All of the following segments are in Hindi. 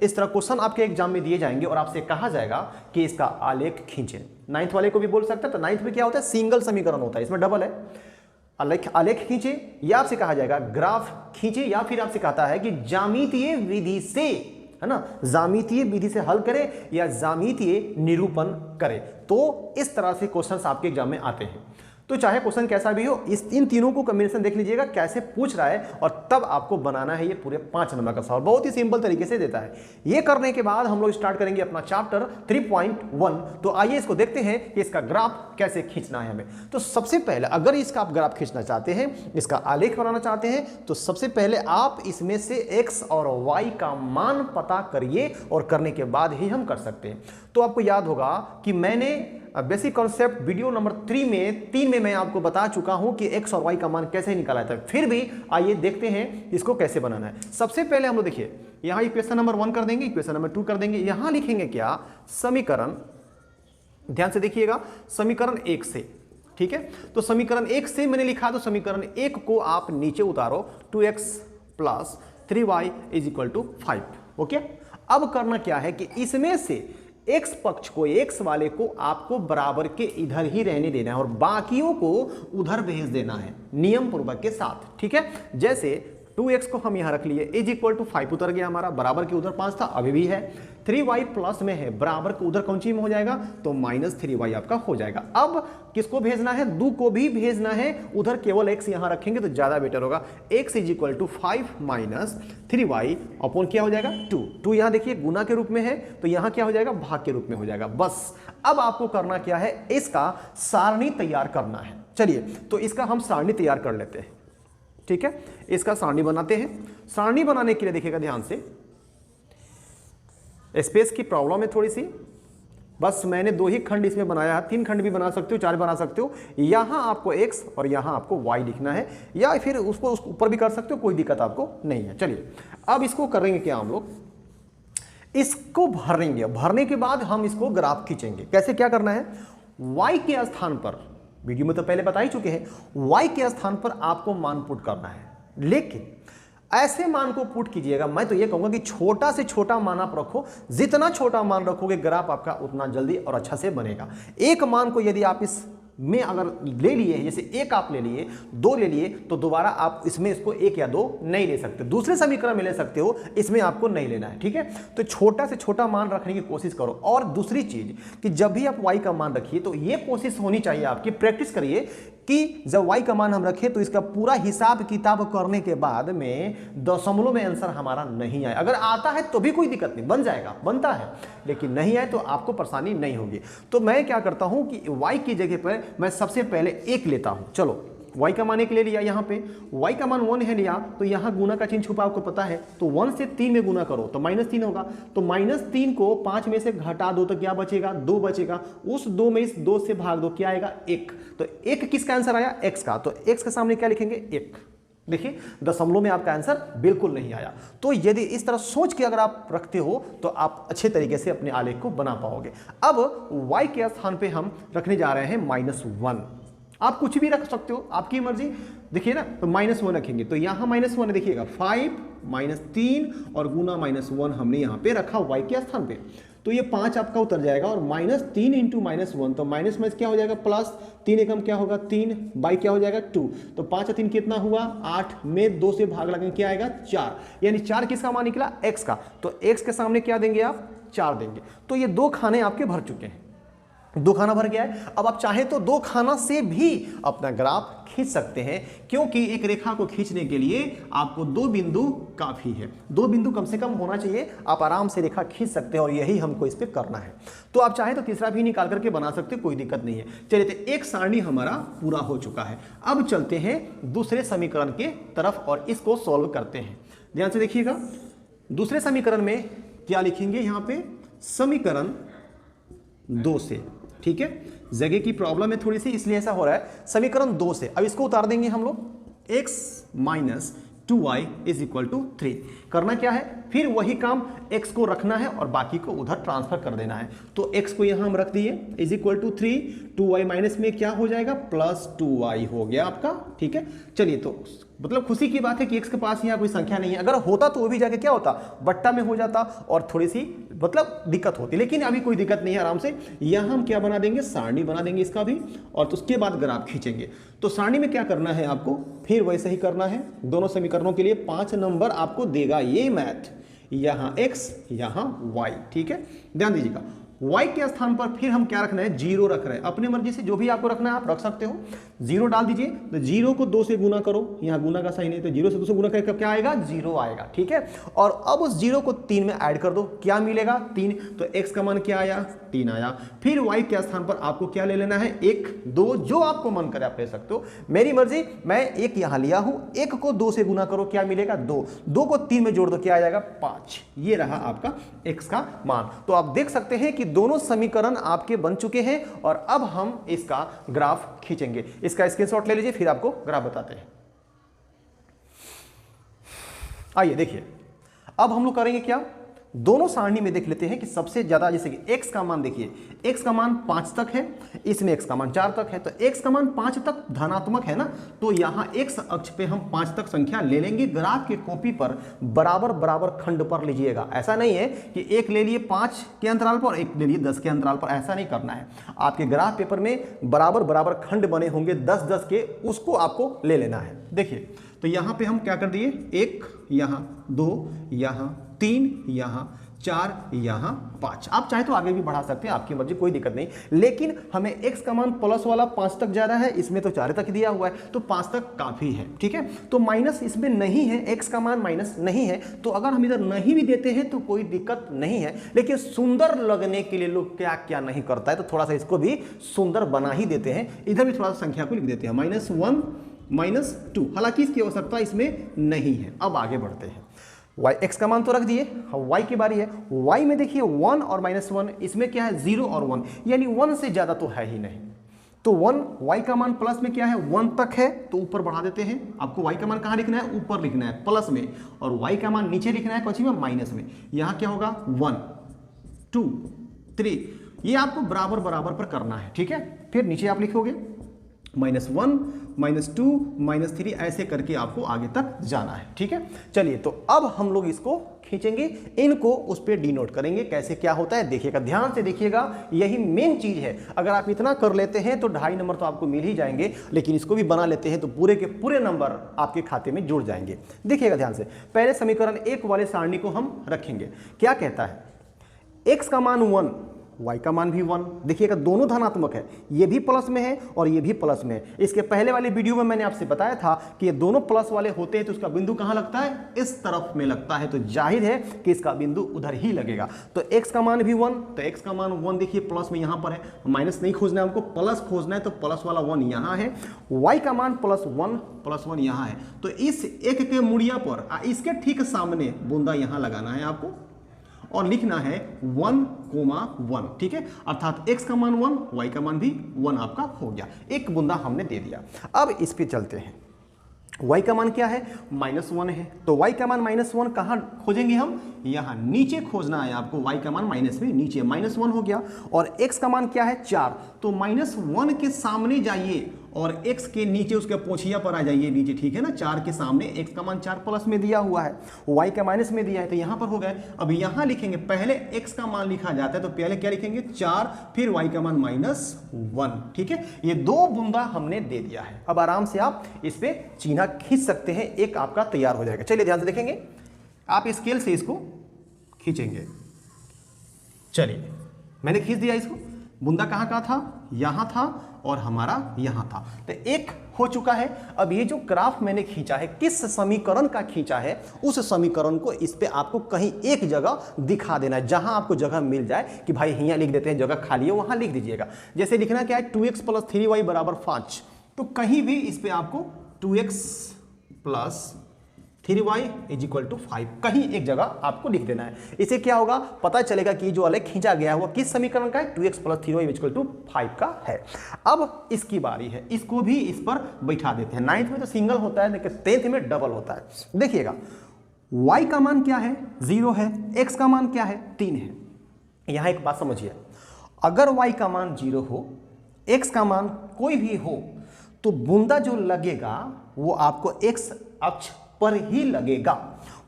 इस तरह क्वेश्चन आपके एग्जाम में दिए जाएंगे और आपसे कहा जाएगा कि इसका आलेख खींचें। 9th वाले को भी बोल सकते हैं, तो 9th में क्या होता है, सिंगल समीकरण होता है, इसमें डबल है। आलेख खींचे, या आपसे कहा जाएगा ग्राफ खींचे, या फिर आपसे कहता है कि ज्यामितीय विधि से, है ना, ज्यामितीय विधि से हल करें या ज्यामितीय निरूपण करें। तो इस तरह से क्वेश्चंस आपके एग्जाम में आते हैं। तो चाहे क्वेश्चन कैसा भी हो, इन तीनों को कॉम्बिनेशन देख लीजिएगा कैसे पूछ रहा है, और तब आपको बनाना है ये पूरे 5 नंबर का सवाल। बहुत ही सिंपल तरीके से देता है। ये करने के बाद हम लोग स्टार्ट करेंगे अपना चैप्टर 3.1। तो आइए इसको देखते हैं कि इसका ग्राफ कैसे खींचना है हमें। तो सबसे पहले अगर इसका आप ग्राफ खींचना चाहते हैं, इसका आलेख बनाना चाहते हैं, तो सबसे पहले आप इसमें से x और y का मान पता करिए, और करने के बाद ही हम कर सकते हैं। तो आपको याद होगा कि मैंने बेसिक कॉन्सेप्ट वीडियो नंबर 3 में मैं आपको बता चुका हूं कि x और y का मान कैसे निकाला जाता है। फिर भी आइए देखते हैं इसको कैसे बनाना है। सबसे पहले हम लोग देखिए, यहां इक्वेशन नंबर 1 कर देंगे, इक्वेशन नंबर 2 कर देंगे। यहां लिखेंगे क्या, समीकरण, ध्यान से देखिएगा, समीकरण 1 से, ठीक है। तो समीकरण 1 से मैंने लिखा, तो समीकरण 1 को आप नीचे उतारो, 2x + 3y = 5। ओके, अब करना क्या है कि इसमें से x पक्ष को, x वाले को आपको बराबर के इधर ही रहने देना है और बाकियों को उधर भेज देना है नियम पूर्वक के साथ, ठीक है। जैसे 2x को हम यहां रख लिए, = 5 उतर गया हमारा, बराबर के उधर 5 था, अभी भी है। 3y प्लस में है, बराबर के उधर कौन सी में हो जाएगा, तो -3y आपका हो जाएगा। अब किसको भेजना है, 2 को भी भेजना है उधर, केवल x यहां रखेंगे तो ज्यादा बेटर होगा। x = 5 - 3y अपॉन क्या हो जाएगा, 2 यहां देखिए गुना के रूप में है, तो यहां क्या हो जाएगा, भाग के रूप में हो जाएगा। बस अब आपको करना क्या है, इसका सारणी तैयार करना है। चलिए तो इसका हम सारणी तैयार कर लेते हैं, ठीक है। इसका सारणी बनाते हैं। सारणी बनाने के लिए देखिएगा ध्यान से, स्पेस की प्रॉब्लम है थोड़ी सी, बस मैंने 2 ही खंड इसमें बनाया है, 3 खंड भी बना सकते हो, 4 बना सकते हो। यहां आपको x और यहां आपको y लिखना है, या फिर उसको ऊपर भी कर सकते हो, कोई दिक्कत आपको नहीं है। चलिए अब इसको करेंगे क्या, हम लोग इसको भरेंगे। भरने के बाद हम इसको ग्राफ खींचेंगे। कैसे, क्या करना है, y के स्थान पर, वीडियो में तो पहले बता ही चुके हैं, y के स्थान पर आपको मान पुट करना है, लेकिन ऐसे मान को पुट कीजिएगा, मैं तो ये कहूंगा कि छोटा से छोटा मान आप रखो। जितना छोटा मान रखोगे ग्राफ आपका उतना जल्दी और अच्छा से बनेगा। एक मान को यदि आप इस में अगर ले लिए, जैसे 1 आप ले लिए, 2 ले लिए, तो दोबारा आप इसमें इसको 1 या 2 नहीं ले सकते, दूसरे समीकरण में ले सकते हो, इसमें आपको नहीं लेना है, ठीक है। तो छोटा से छोटा मान रखने की कोशिश करो। और दूसरी चीज कि जब भी आप y का मान रखिए तो ये कोशिश होनी चाहिए आपकी, प्रैक्टिस करिए कि जब y का मान हम रखें तो इसका पूरा हिसाब किताब करने के बाद में दशमलव में आंसर हमारा नहीं आए। अगर आता है तो भी कोई दिक्कत नहीं, बन जाएगा, बनता है, लेकिन नहीं आए तो आपको परेशानी नहीं होगी। तो मैं क्या करता हूं कि y की जगह पर मैं सबसे पहले 1 लेता हूं। चलो y का मान 1 ले लिया, यहाँ पे y का मान 1 है लिया, तो यहाँ गुना का चिन्ह छुपा आपको पता है, तो 1 से 3 में गुना करो तो -3 होगा। तो -3 को 5 में से घटा दो तो क्या बचेगा, 2 बचेगा। उस 2 में इस 2 से भाग दो, क्या आएगा, 1। तो 1 किसका आंसर आया, x का। तो x के सामने क्या लिखेंगे, 1। देखिए दशमलव में आपका आंसर बिल्कुल नहीं आया। तो यदि इस तरह सोच के अगर आप रखते हो तो आप अच्छे तरीके से अपने आलेख को बना पाओगे। अब y के स्थान पे हम रखने जा रहे हैं -1। आप कुछ भी रख सकते हो, आपकी मर्जी। देखिए ना, तो -1 रखेंगे, तो यहाँ -1 है, देखिएगा 5 - 3 और गुना -1 हमने यहाँ पे रखा y के स्थान पे। तो ये 5 आपका उतर जाएगा, और -3 × -1, तो माइनस में क्या हो जाएगा, प्लस 3 एकम क्या होगा, 3 बाई क्या हो जाएगा, 2। तो 5 और 3 कितना हुआ, 8 में 2 से भाग लगेंगे, क्या आएगा, 4। यानी 4 किसका मान निकला, x का। तो x के सामने क्या देंगे आप, 4 देंगे। तो ये 2 खाने आपके भर चुके हैं, 2 खाना भर गया है। अब आप चाहे तो 2 खाना से भी अपना ग्राफ खींच सकते हैं, क्योंकि एक रेखा को खींचने के लिए आपको 2 बिंदु काफी है, 2 बिंदु कम से कम होना चाहिए। आप आराम से रेखा खींच सकते हैं, और यही हमको इस पे करना है। तो आप चाहे तो तीसरा भी निकाल करके बना सकते हैं, कोई दिक्कत नहीं है। चलिए, तो एक सारणी हमारा पूरा हो चुका है। अब चलते हैं दूसरे समीकरण के तरफ और इसको सॉल्व करते हैं। ध्यान से देखिएगा, दूसरे समीकरण में क्या लिखेंगे, यहाँ पे समीकरण 2 से, ठीक है। जगह की प्रॉब्लम है थोड़ी सी, इसलिए ऐसा हो रहा है। समीकरण 2 से अब इसको उतार देंगे हम लोग, x - 2y = 3। करना क्या है, फिर वही काम x को रखना है और बाकी को उधर ट्रांसफर कर देना है। तो x को यहां हम रख दिए is equal to 3, 2y minus में क्या हो जाएगा प्लस 2y हो गया आपका। ठीक है, चलिए तो मतलब खुशी की बात है कि x के पास यहाँ कोई संख्या नहीं है, अगर होता तो वो भी जाके क्या होता बट्टा में हो जाता और थोड़ी सी मतलब दिक्कत होती, लेकिन अभी कोई दिक्कत नहीं है, आराम से यहाँ हम क्या बना देंगे सारणी बना देंगे इसका भी, और तो उसके बाद ग्राफ खींचेंगे। तो सारणी में क्या करना है आपको, फिर वैसे ही करना है, दोनों समीकरणों के लिए 5 नंबर आपको देगा ये मैथ, यहाँ x यहाँ y। ठीक है, ध्यान दीजिएगा y के स्थान पर फिर हम क्या रखना है 0 रख रहे हैं, अपने मर्जी से जो भी आपको रखना है आप रख सकते हो। 0 डाल दीजिए, तो 0 को 2 से गुना करो, यहाँ गुना का सही नहीं, तो 0 से 2 से गुना करके क्या आएगा 0 आएगा। ठीक है, और अब उस 0 को 3 में ऐड कर दो, क्या मिलेगा 3, तो x का मान क्या आया 3 आया। फिर y के स्थान पर आपको क्या ले लेना है 1, 2, जो आपको मन करे आप ले सकते हो, मेरी मर्जी मैं 1 यहाँ लिया हूँ। 1 को 2 से गुना करो, क्या मिलेगा 2, 2 को 3 में जोड़ दो, क्या आ जाएगा 5। ये रहा आपका x का मान। तो आप देख सकते हैं कि दोनों समीकरण आपके बन चुके हैं और अब हम इसका ग्राफ खींचेंगे। इसका स्क्रीनशॉट ले लीजिए, फिर आपको ग्राफ बताते हैं। आइए देखिए, अब हम लोग करेंगे क्या, दोनों सारणी में देख लेते हैं कि सबसे ज्यादा, जैसे कि x का मान देखिए, x का मान 5 तक है, इसमें x का मान 4 तक है, तो x का मान 5 तक धनात्मक है ना, तो यहाँ x अक्ष पे हम 5 तक संख्या ले लेंगे। ग्राफ के कॉपी पर बराबर बराबर खंड पर लीजिएगा, ऐसा नहीं है कि एक ले लिए 5 के अंतराल पर, एक ले लिए 10 के अंतराल पर, ऐसा नहीं करना है। आपके ग्राफ पेपर में बराबर बराबर खंड बने होंगे 10-10 के, उसको आपको ले लेना है। देखिए तो यहाँ पे हम क्या कर दिए, 1 यहाँ, 2 यहाँ, 3 यहाँ, 4 यहाँ, 5। आप चाहे तो आगे भी बढ़ा सकते हैं, आपकी मर्जी, कोई दिक्कत नहीं, लेकिन हमें x का मान प्लस वाला 5 तक जा रहा है, इसमें तो 4 तक दिया हुआ है, तो 5 तक काफी है। ठीक है, तो माइनस इसमें नहीं है, x का मान माइनस नहीं है, तो अगर हम इधर नहीं भी देते हैं तो कोई दिक्कत नहीं है। लेकिन सुंदर लगने के लिए लोग क्या क्या नहीं करता है, तो थोड़ा सा इसको भी सुंदर बना ही देते हैं, इधर भी थोड़ा सा संख्या को लिख देते हैं -1 -2, हालांकि इसकी आवश्यकता इसमें नहीं है। अब आगे बढ़ते हैं, y x का मान तो रख दिए, y की बारी है। y में देखिए 1 और -1, इसमें क्या है 0 और 1, यानी 1 से ज्यादा तो है ही नहीं। तो 1, y का मान प्लस में क्या है 1 तक है, तो ऊपर बढ़ा देते हैं। आपको y का मान कहाँ लिखना है, ऊपर लिखना है प्लस में, और y का मान नीचे लिखना है कौन में, माइनस में। यहाँ क्या होगा 1 2 3, ये आपको बराबर बराबर पर करना है। ठीक है, फिर नीचे आप लिखोगे -1 -2 -3, ऐसे करके आपको आगे तक जाना है। ठीक है, चलिए तो अब हम लोग इसको खींचेंगे, इनको उस पर डिनोट करेंगे, कैसे क्या होता है देखिएगा, ध्यान से देखिएगा, यही मेन चीज है। अगर आप इतना कर लेते हैं तो 2.5 नंबर तो आपको मिल ही जाएंगे, लेकिन इसको भी बना लेते हैं तो पूरे के पूरे नंबर आपके खाते में जुड़ जाएंगे। देखिएगा ध्यान से, पहले समीकरण 1 वाले सारणी को हम रखेंगे। क्या कहता है, x का मान 1, y का मान भी 1, देखिएगा दोनों धनात्मक है, ये भी प्लस में है और ये भी प्लस में है। इसके पहले वाले वीडियो में मैंने आपसे बताया था कि ये दोनों प्लस वाले होते हैं तो उसका बिंदु कहाँ लगता है, इस तरफ में लगता है, तो जाहिर है कि इसका बिंदु उधर ही लगेगा। तो x का मान भी 1, तो x का मान 1 देखिए प्लस में यहाँ पर है, माइनस नहीं खोजना है हमको, प्लस खोजना है, तो प्लस वाला 1 यहाँ है। y का मान +1 यहाँ है, तो इस एक के मुड़िया पर इसके ठीक सामने बूंदा यहाँ लगाना है आपको और लिखना है 1,1। ठीक है, अर्थात x का मान 1, y का मान भी 1 आपका हो गया, एक बूंदा हमने दे दिया। अब इस पे चलते हैं, y का मान क्या है -1 है, तो y का मान -1 कहाँ खोजेंगे हम, यहाँ नीचे खोजना है आपको। y का मान माइनस में नीचे -1 हो गया, और x का मान क्या है 4, तो -1 के सामने जाइए और x के नीचे उसके पोछिया पर आ जाइए नीचे। ठीक है ना, 4 के सामने x का मान 4 प्लस में दिया हुआ है, y का माइनस में दिया है, तो यहाँ पर हो गए। अब यहाँ लिखेंगे, पहले x का मान लिखा जाता है तो पहले क्या लिखेंगे 4, फिर y का मान -1। ठीक है, ये 2 बूंदा हमने दे दिया है। अब आराम से आप इस पे चिन्ह खींच सकते हैं, एक आपका तैयार हो जाएगा। चलिए ध्यान से देखेंगे, आप स्केल से इसको खींचेंगे। चलिए मैंने खींच दिया इसको, बूंदा कहाँ का था, यहाँ था और हमारा यहाँ था, तो एक हो चुका है। अब ये जो ग्राफ मैंने खींचा है, किस समीकरण का खींचा है, उस समीकरण को इस पे आपको कहीं एक जगह दिखा देना है, जहां आपको जगह मिल जाए कि भाई यहाँ लिख देते हैं, जगह खाली है वहां लिख दीजिएगा। जैसे लिखना क्या है 2x + 3y = 5, तो कहीं भी इस पे आपको 2x + 3y = 5 कहीं एक जगह आपको लिख देना है। इसे क्या होगा, पता चलेगा कि जो अलग खींचा गया हुआ किस समीकरण का है, 2x + 3y = 5 का है। अब इसकी बारी है, इसको भी इस पर बैठा देते हैं। 9th में तो सिंगल होता है, लेकिन 10th में डबल होता है। देखिएगा y का मान क्या है 0 है, x का मान क्या है 3 है। यहां एक बात समझिए, अगर y का मान 0 हो, x का मान कोई भी हो, तो बूंदा जो लगेगा वो आपको x अक्ष पर ही लगेगा।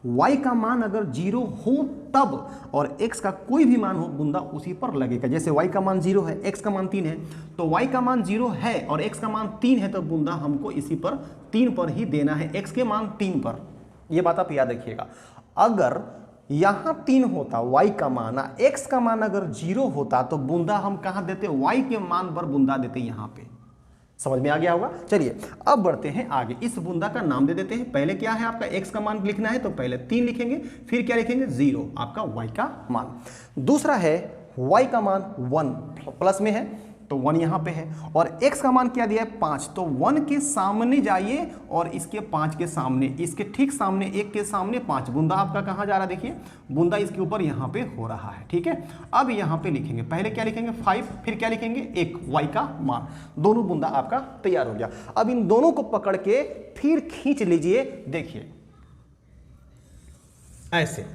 y का मान अगर 0 हो तब और x का कोई भी मान हो, बूंदा उसी पर लगेगा। जैसे y का मान 0 है, x का मान 3 है, तो y का मान 0 है और x का मान 3 है, तो बूंदा हमको इसी पर 3 पर ही देना है, x के मान 3 पर। ये बात आप याद रखिएगा। अगर यहां 3 होता y का मान, x का मान अगर 0 होता, तो बूंदा हम कहां देते, y के मान पर बूंदा देते, यहां पे। समझ में आ गया होगा। चलिए अब बढ़ते हैं आगे, इस बूंदा का नाम दे देते हैं। पहले क्या है आपका x का मान लिखना है, तो पहले 3 लिखेंगे, फिर क्या लिखेंगे 0 आपका y का मान। दूसरा है y का मान 1 प्लस में है, तो 1 यहां पे है, और x का मान क्या दिया है 5, तो 1 के सामने जाइए और इसके 5 के सामने, इसके ठीक सामने 1 के सामने 5, बूंदा आपका कहां जा रहा है, देखिए बूंदा इसके ऊपर यहां पे हो रहा है, ठीक है। अब यहां पे लिखेंगे, पहले क्या लिखेंगे 5, फिर क्या लिखेंगे 1 y का मान, दोनों बूंदा आपका तैयार हो गया। अब इन दोनों को पकड़ के फिर खींच लीजिए, देखिए ऐसे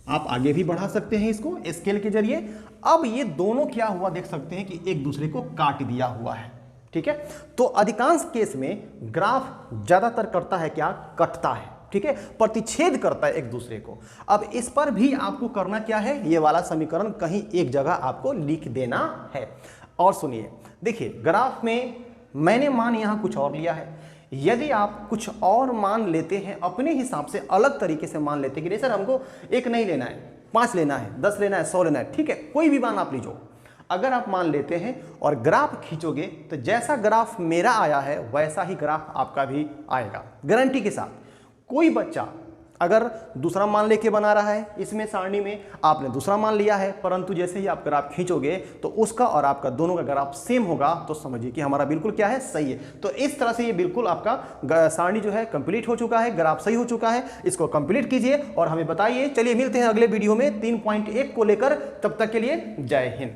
आप आगे भी बढ़ा सकते हैं इसको स्केल के जरिए। अब ये दोनों क्या हुआ देख सकते हैं कि एक दूसरे को काट दिया हुआ है, ठीक है। तो अधिकांश केस में ग्राफ ज्यादातर करता है क्या, कटता है, ठीक है, प्रतिच्छेद करता है एक दूसरे को। अब इस पर भी आपको करना क्या है, ये वाला समीकरण कहीं एक जगह आपको लिख देना है। और सुनिए, देखिए ग्राफ में मैंने मान यहां कुछ और लिया है, यदि आप कुछ और मान लेते हैं अपने हिसाब से, अलग तरीके से मान लेते हैं कि नहीं सर हमको 1 नहीं लेना है, 5 लेना है, 10 लेना है, 100 लेना है, ठीक है, कोई भी मान आप लीजिए। अगर आप मान लेते हैं और ग्राफ खींचोगे, तो जैसा ग्राफ मेरा आया है वैसा ही ग्राफ आपका भी आएगा, गारंटी के साथ। कोई बच्चा अगर दूसरा मान लेके बना रहा है, इसमें सारणी में आपने दूसरा मान लिया है, परंतु जैसे ही आप ग्राफ खींचोगे तो उसका और आपका दोनों का ग्राफ सेम होगा, तो समझिए कि हमारा बिल्कुल क्या है, सही है। तो इस तरह से ये बिल्कुल आपका सारणी जो है कंप्लीट हो चुका है, ग्राफ सही हो चुका है। इसको कंप्लीट कीजिए और हमें बताइए। चलिए मिलते हैं अगले वीडियो में 3.1 को लेकर, तब तक के लिए जय हिंद।